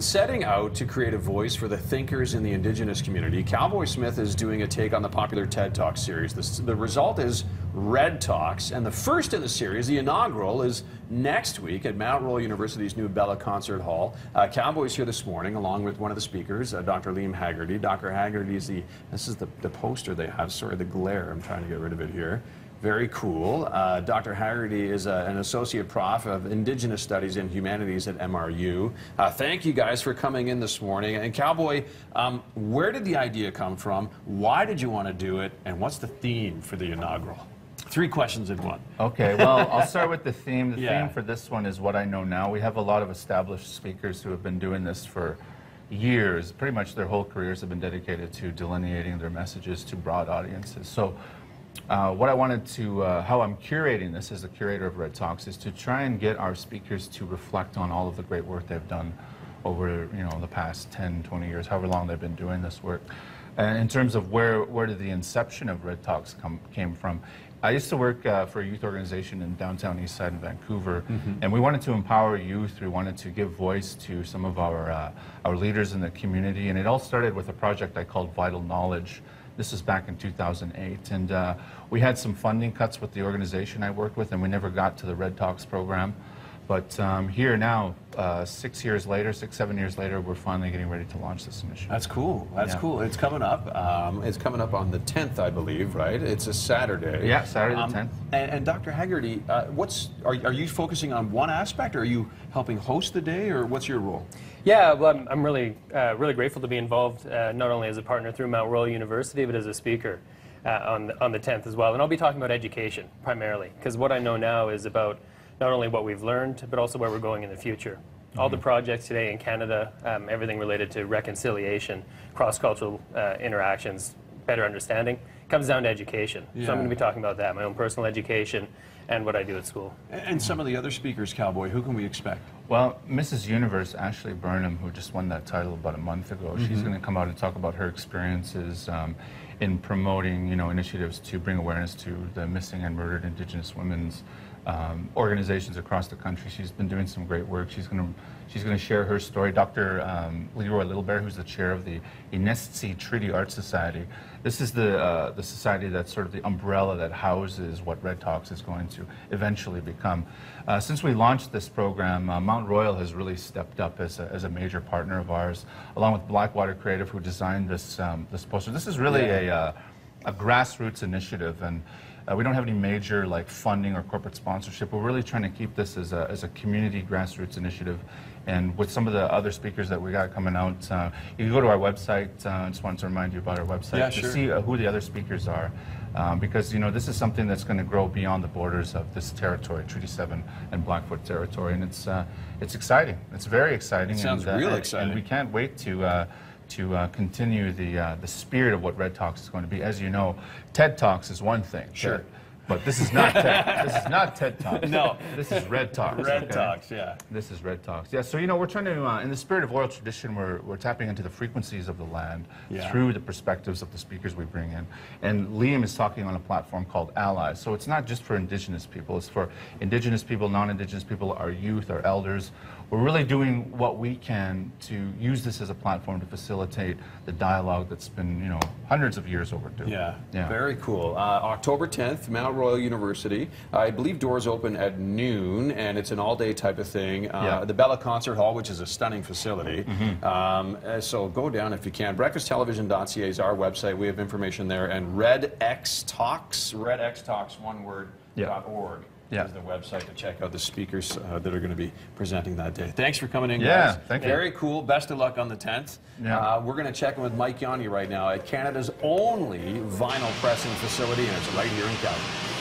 Setting out to create a voice for the thinkers in the Indigenous community, Cowboy Smith is doing a take on the popular TED Talks series. The result is Red Talks, and the first in the series, the inaugural, is next week at Mount Royal University's new Bella Concert Hall. Cowboy's here this morning, along with one of the speakers, Dr. Haggarty. Dr. Haggarty is this is the poster they have. Sorry, the glare. I'm trying to get rid of it here. Very cool. Dr. Haggarty is an associate prof of Indigenous Studies and Humanities at MRU. Thank you guys for coming in this morning. And Cowboy, where did the idea come from? Why did you want to do it? And what's the theme for the inaugural? 3 questions in one. Okay, well, I'll start with the theme. The theme for this one is what I know now. We have a lot of established speakers who have been doing this for years. Pretty much their whole careers have been dedicated to delineating their messages to broad audiences. So what I wanted to, how I'm curating this as the curator of Red Talks is to try and get our speakers to reflect on all of the great work they've done over, the past 10, 20 years, however long they've been doing this work. And in terms of where did the inception of Red Talks came from, I used to work for a youth organization in downtown East Side in Vancouver, and we wanted to empower youth. We wanted to give voice to some of our leaders in the community, and it all started with a project I called Vital Knowledge. This was back in 2008, and we had some funding cuts with the organization I worked with, and we never got to the Red Talks program. But here now, 6 years later, 7 years later, we're finally getting ready to launch this initiative. That's cool. That's cool. It's coming up. It's coming up on the 10th, I believe, right? It's a Saturday. Yeah, Saturday the 10th. And Dr. Haggarty, are you focusing on one aspect, or are you helping host the day, or what's your role? Yeah, well, I'm really grateful to be involved, not only as a partner through Mount Royal University, but as a speaker on the 10th as well. And I'll be talking about education, primarily, because what I know now is about not only what we've learned, but also where we're going in the future. All the projects today in Canada, everything related to reconciliation, cross-cultural interactions, better understanding, comes down to education. So I'm going to be talking about that, my own personal education, and what I do at school. And some of the other speakers, Cowboy, who can we expect? Well, Mrs. Universe, Ashley Burnham, who just won that title about a month ago, she's going to come out and talk about her experiences in promoting, initiatives to bring awareness to the missing and murdered Indigenous women's organizations across the country. She's been doing some great work. She's going to share her story. Dr. Leroy Littlebear, who's the chair of the Inesty Treaty Art Society. This is the society that's sort of the umbrella that houses what Red Talks is going to eventually become. Since we launched this program, Mount Royal has really stepped up as a major partner of ours, along with Blackwater Creative, who designed this poster. This is really a grassroots initiative, and we don't have any major funding or corporate sponsorship. We're really trying to keep this as a community grassroots initiative. And with some of the other speakers that we got coming out, you can go to our website. I just wanted to remind you about our website to see who the other speakers are. Because this is something that's going to grow beyond the borders of this territory, Treaty 7 and Blackfoot territory. And it's exciting. It's very exciting. It sounds real exciting. And we can't wait to continue the spirit of what Red Talks is going to be. As you know, TED Talks is one thing. Sure. But this is not TED. This is not TED Talks. No. This is Red Talks. Red Talks, yeah. This is Red Talks. Yeah, so we're trying to, in the spirit of oral tradition, we're tapping into the frequencies of the land through the perspectives of the speakers we bring in. And Liam is talking on a platform called Allies. So it's not just for Indigenous people. It's for Indigenous people, non-Indigenous people, our youth, our elders. We're really doing what we can to use this as a platform to facilitate the dialogue that's been, hundreds of years overdue. Yeah, very cool. October 10th, Mount Royal University. I believe doors open at noon, and it's an all-day type of thing. The Bella Concert Hall, which is a stunning facility. So go down if you can. Breakfasttelevision.ca is our website. We have information there. And Redx Talks, one word, .org. Is the website to check out the speakers that are going to be presenting that day. Thanks for coming in, guys. Thank you. Very cool. Best of luck on the 10th. We're going to check in with Mike Yanni right now at Canada's only vinyl pressing facility, and it's right here in Calgary.